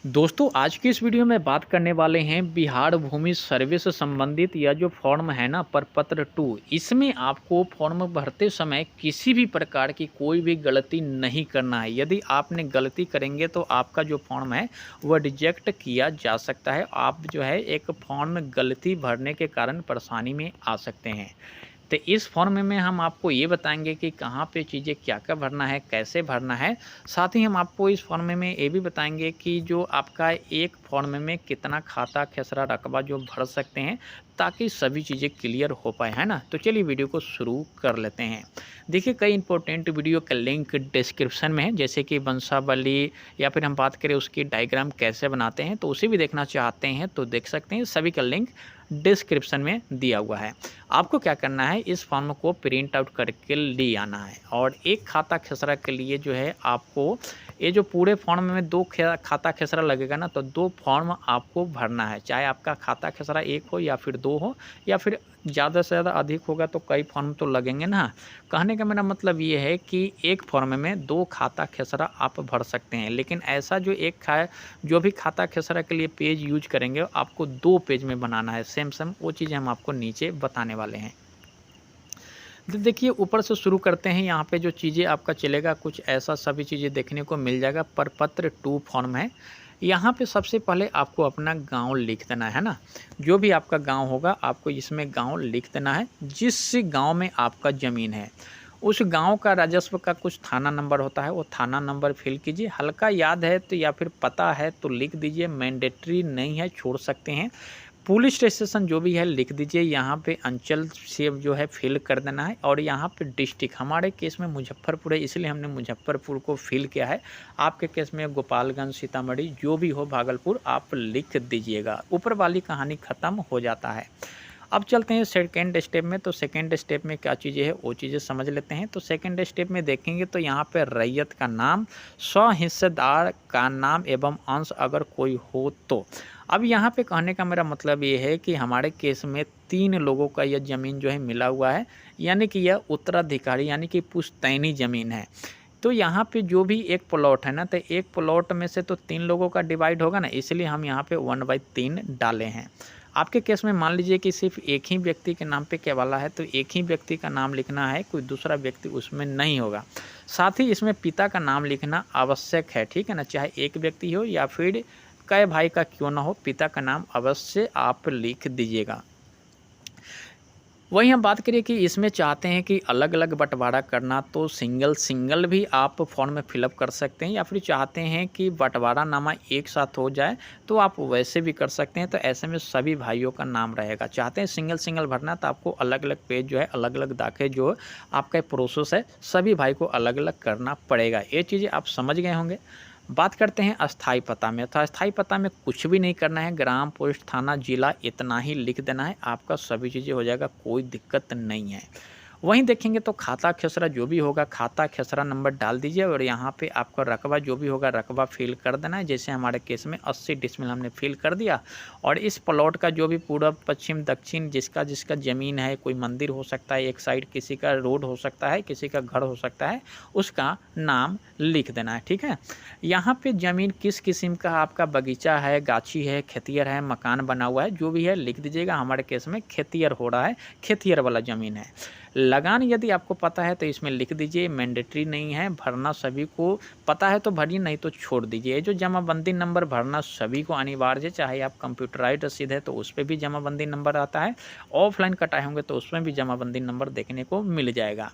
दोस्तों आज की इस वीडियो में बात करने वाले हैं बिहार भूमि सर्वे से संबंधित यह जो फॉर्म है ना प्रपत्र 2 इसमें आपको फॉर्म भरते समय किसी भी प्रकार की कोई भी गलती नहीं करना है। यदि आपने गलती करेंगे तो आपका जो फॉर्म है वह रिजेक्ट किया जा सकता है। आप जो है एक फॉर्म में गलती भरने के कारण परेशानी में आ सकते हैं। तो इस फॉर्म में हम आपको ये बताएंगे कि कहाँ पे चीज़ें क्या-क्या भरना है, कैसे भरना है। साथ ही हम आपको इस फॉर्म में ये भी बताएंगे कि जो आपका एक फॉर्म में कितना खाता, खेसरा, रकबा जो भर सकते हैं, ताकि सभी चीज़ें क्लियर हो पाए, है ना? तो चलिए वीडियो को शुरू कर लेते हैं। देखिए कई इंपॉर्टेंट वीडियो का लिंक डिस्क्रिप्शन में है, जैसे कि वंशावली या फिर हम बात करें उसकी डायग्राम कैसे बनाते हैं, तो उसे भी देखना चाहते हैं तो देख सकते हैं। सभी का लिंक डिस्क्रिप्शन में दिया हुआ है। आपको क्या करना है, इस फॉर्म को प्रिंट आउट करके ले आना है और एक खाता खेसरा के लिए जो है आपको ये जो पूरे फॉर्म में दो खाता खेसरा लगेगा ना, तो दो फॉर्म आपको भरना है। चाहे आपका खाता खेसरा एक हो या फिर दो हो या फिर ज़्यादा से ज़्यादा अधिक होगा तो कई फॉर्म तो लगेंगे ना। कहने का मेरा मतलब ये है कि एक फॉर्म में दो खाता खेसरा आप भर सकते हैं, लेकिन ऐसा जो भी खाता खेसरा के लिए पेज यूज करेंगे आपको दो पेज में बनाना है। सेम सेम वो चीज़ें हम आपको नीचे बताने वाले हैं। तो देखिए ऊपर से शुरू करते हैं। यहाँ पे जो चीज़ें आपका चलेगा कुछ ऐसा सभी चीज़ें देखने को मिल जाएगा। प्रपत्र 2 फॉर्म है। यहाँ पे सबसे पहले आपको अपना गांव लिख देना है ना। जो भी आपका गांव होगा आपको इसमें गांव लिख देना है। जिस गांव में आपका ज़मीन है उस गांव का राजस्व का कुछ थाना नंबर होता है, वो थाना नंबर फिल कीजिए। हल्का याद है तो या फिर पता है तो लिख दीजिए, मैंडेटरी नहीं है, छोड़ सकते हैं। पुलिस स्टेशन जो भी है लिख दीजिए। यहाँ पे अंचल से जो है फिल कर देना है और यहाँ पे डिस्ट्रिक्ट, हमारे केस में मुजफ्फरपुर है इसलिए हमने मुजफ्फरपुर को फिल किया है। आपके केस में गोपालगंज, सीतामढ़ी जो भी हो, भागलपुर आप लिख दीजिएगा। ऊपर वाली कहानी ख़त्म हो जाता है। अब चलते हैं सेकेंड स्टेप में। तो सेकेंड स्टेप में क्या चीज़ें हैं वो चीज़ें समझ लेते हैं। तो सेकेंड स्टेप में देखेंगे तो यहाँ पे रैयत का नाम, 100 हिस्सेदार का नाम एवं अंश अगर कोई हो तो। अब यहाँ पे कहने का मेरा मतलब ये है कि हमारे केस में 3 लोगों का यह ज़मीन जो है मिला हुआ है, यानी कि यह उत्तराधिकारी यानी कि पुश्तैनी ज़मीन है। तो यहाँ पे जो भी एक प्लॉट है ना, तो एक प्लॉट में से तो 3 लोगों का डिवाइड होगा ना, इसलिए हम यहाँ पे 1/3 डाले हैं। आपके केस में मान लीजिए कि सिर्फ एक ही व्यक्ति के नाम पे केवाला है, तो एक ही व्यक्ति का नाम लिखना है, कोई दूसरा व्यक्ति उसमें नहीं होगा। साथ ही इसमें पिता का नाम लिखना आवश्यक है, ठीक है ना। चाहे एक व्यक्ति हो या फिर कई भाई का क्यों ना हो, पिता का नाम अवश्य आप लिख दीजिएगा। वहीं हम बात करें कि इसमें चाहते हैं कि अलग अलग बंटवारा करना, तो सिंगल सिंगल भी आप फॉर्म में फिलअप कर सकते हैं, या फिर चाहते हैं कि बंटवारा नामा एक साथ हो जाए तो आप वैसे भी कर सकते हैं। तो ऐसे में सभी भाइयों का नाम रहेगा। चाहते हैं सिंगल सिंगल भरना, तो आपको अलग अलग पेज जो है, अलग अलग दाखिल जो आपका प्रोसेस है, सभी भाई को अलग अलग करना पड़ेगा। ये चीज़ें आप समझ गए होंगे। बात करते हैं अस्थाई पता में। तो अस्थाई पता में कुछ भी नहीं करना है, ग्राम, पोस्ट, थाना, जिला इतना ही लिख देना है, आपका सभी चीज़ें हो जाएगा, कोई दिक्कत नहीं है। वहीं देखेंगे तो खाता खेसरा जो भी होगा, खाता खेसरा नंबर डाल दीजिए और यहाँ पे आपका रकबा जो भी होगा रकबा फिल कर देना है। जैसे हमारे केस में 80 डिसमिल हमने फिल कर दिया और इस प्लॉट का जो भी पूरब, पश्चिम, दक्षिण जिसका जिसका ज़मीन है, कोई मंदिर हो सकता है एक साइड, किसी का रोड हो सकता है, किसी का घर हो सकता है, उसका नाम लिख देना है, ठीक है। यहाँ पे ज़मीन किस किस्म का आपका बगीचा है, गाछी है, खेतियर है, मकान बना हुआ है, जो भी है लिख दीजिएगा। हमारे केस में खेतियर हो रहा है, खेतियर वाला ज़मीन है। लगान यदि आपको पता है तो इसमें लिख दीजिए, मैंडेटरी नहीं है, भरना सभी को पता है तो भरिए, नहीं तो छोड़ दीजिए। ये जो जमाबंदी नंबर भरना सभी को अनिवार्य है, चाहे आप कंप्यूटराइज्ड रसीद है तो उस पर भी जमाबंदी नंबर आता है, ऑफलाइन कटाए होंगे तो उसमें भी जमाबंदी नंबर देखने को मिल जाएगा।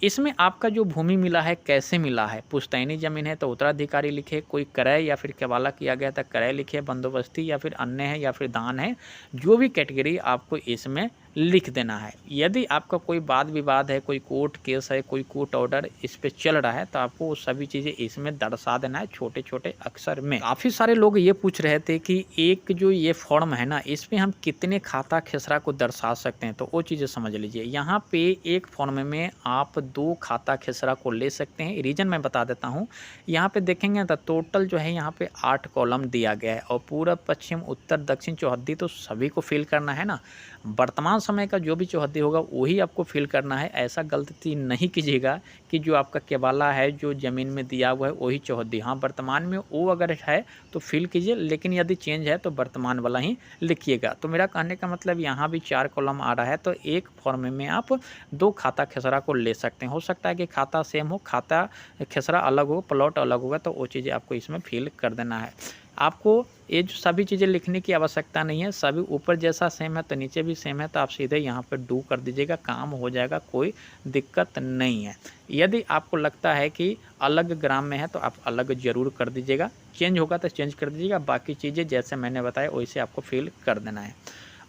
इसमें आपका जो भूमि मिला है कैसे मिला है, पुश्तैनी ज़मीन है तो उत्तराधिकारी लिखे, कोई क्रय या फिर केवाला किया गया था क्रय लिखे, बंदोबस्ती या फिर अन्य है या फिर दान है, जो भी कैटेगरी आपको इसमें लिख देना है। यदि आपका कोई वाद विवाद है, कोई कोर्ट केस है, कोई कोर्ट ऑर्डर इस पे चल रहा है, तो आपको वो सभी चीज़ें इसमें दर्शा देना है छोटे छोटे अक्षर में। काफ़ी सारे लोग ये पूछ रहे थे कि एक जो ये फॉर्म है ना, इसमें हम कितने खाता खेसरा को दर्शा सकते हैं, तो वो चीज़ें समझ लीजिए। यहाँ पे एक फॉर्म में आप 2 खाता खेसरा को ले सकते हैं। रीजन मैं बता देता हूँ। यहाँ पे देखेंगे तो टोटल जो है यहाँ पे 8 कॉलम दिया गया है और पूरब, पश्चिम, उत्तर, दक्षिण, चौहद्दी तो सभी को फिल करना है ना। वर्तमान समय का जो भी चौहद्दी होगा वही आपको फिल करना है। ऐसा गलती नहीं कीजिएगा कि जो आपका केबाला है, जो ज़मीन में दिया हुआ है वही चौहद्दी। हाँ, वर्तमान में वो अगर है तो फिल कीजिए, लेकिन यदि चेंज है तो वर्तमान वाला ही लिखिएगा। तो मेरा कहने का मतलब यहाँ भी 4 कॉलम आ रहा है, तो एक फॉर्म में आप 2 खाता खेसरा को ले सकते हैं। हो सकता है कि खाता सेम हो, खाता खेसरा अलग हो, प्लॉट अलग होगा, तो वो चीज़ें आपको इसमें फिल कर देना है। आपको ये जो सभी चीज़ें लिखने की आवश्यकता नहीं है, सभी ऊपर जैसा सेम है तो नीचे भी सेम है, तो आप सीधे यहाँ पे डू कर दीजिएगा, काम हो जाएगा, कोई दिक्कत नहीं है। यदि आपको लगता है कि अलग ग्राम में है तो आप अलग ज़रूर कर दीजिएगा, चेंज होगा तो चेंज कर दीजिएगा, बाकी चीज़ें जैसे मैंने बताया वैसे आपको फिल कर देना है।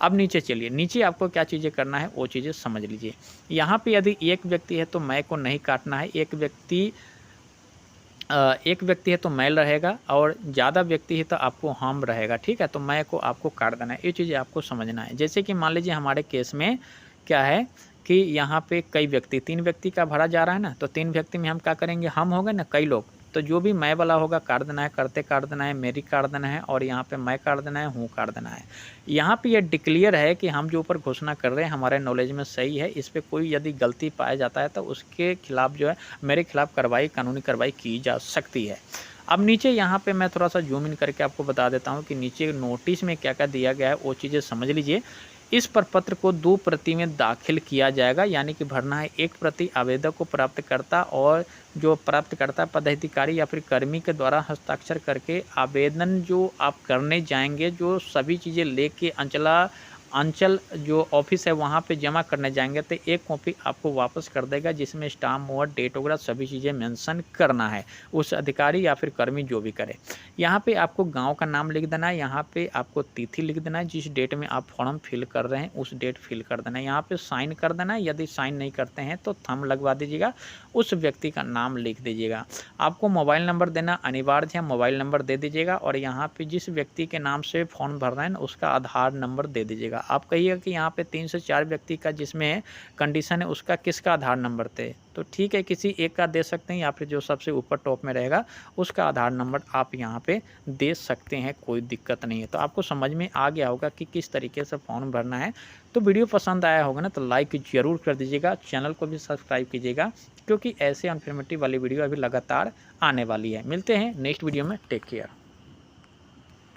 अब नीचे चलिए, नीचे आपको क्या चीज़ें करना है वो चीज़ें समझ लीजिए। यहाँ पे यदि एक व्यक्ति है तो मैं को नहीं काटना है, एक व्यक्ति है तो मैल रहेगा, और ज़्यादा व्यक्ति है तो आपको हम रहेगा, ठीक है। तो मैं को आपको काट देना है, ये चीज़ें आपको समझना है। जैसे कि मान लीजिए हमारे केस में क्या है कि यहाँ पे कई व्यक्ति, 3 व्यक्ति का भरा जा रहा है ना, तो 3 व्यक्ति में हम क्या करेंगे, हम हो गए ना कई लोग, तो जो भी मैं वाला होगा काट देना है, करते काट देना है, मेरी काट देना है, और यहाँ पे मैं काट देना है, हूँ काट देना है। यहाँ पे ये डिक्लेयर है कि हम जो ऊपर घोषणा कर रहे हैं हमारे नॉलेज में सही है, इस पे कोई यदि गलती पाया जाता है तो उसके खिलाफ जो है मेरे खिलाफ कार्रवाई, कानूनी कार्रवाई की जा सकती है। अब नीचे यहाँ पे मैं थोड़ा सा जूम इन करके आपको बता देता हूँ कि नीचे नोटिस में क्या क्या दिया गया है, वो चीज़ें समझ लीजिए। इस प्रपत्र को 2 प्रति में दाखिल किया जाएगा, यानी कि भरना है 1 प्रति आवेदक को प्राप्तकर्ता, और जो प्राप्तकर्ता पदाधिकारी या फिर कर्मी के द्वारा हस्ताक्षर करके आवेदन जो आप करने जाएंगे, जो सभी चीज़ें लेके अंचल जो ऑफिस है वहाँ पे जमा करने जाएंगे, तो एक कॉपी आपको वापस कर देगा, जिसमें स्टाम्प और डेट वगैरह सभी चीज़ें मेंशन करना है, उस अधिकारी या फिर कर्मी जो भी करे। यहाँ पे आपको गांव का नाम लिख देना है, यहाँ पे आपको तिथि लिख देना है, जिस डेट में आप फॉर्म फिल कर रहे हैं उस डेट फिल कर देना है, यहाँ पे साइन कर देना है। यदि साइन नहीं करते हैं तो थंब लगवा दीजिएगा, उस व्यक्ति का नाम लिख दीजिएगा। आपको मोबाइल नंबर देना अनिवार्य है, मोबाइल नंबर दे दीजिएगा, और यहाँ पे जिस व्यक्ति के नाम से फॉर्म भर रहे हैं उसका आधार नंबर दे दीजिएगा। आप कहिएगा कि यहाँ पे 3 से 4 व्यक्ति का जिसमें कंडीशन है उसका किसका आधार नंबर थे, तो ठीक है, किसी एक का दे सकते हैं, या फिर जो सबसे ऊपर टॉप में रहेगा उसका आधार नंबर आप यहाँ पे दे सकते हैं, कोई दिक्कत नहीं है। तो आपको समझ में आ गया होगा कि किस तरीके से फॉर्म भरना है। तो वीडियो पसंद आया होगा ना तो लाइक ज़रूर कर दीजिएगा, चैनल को भी सब्सक्राइब कीजिएगा, क्योंकि ऐसे इन्फॉर्मेटिव वाली वीडियो अभी लगातार आने वाली है। मिलते हैं नेक्स्ट वीडियो में, टेक केयर।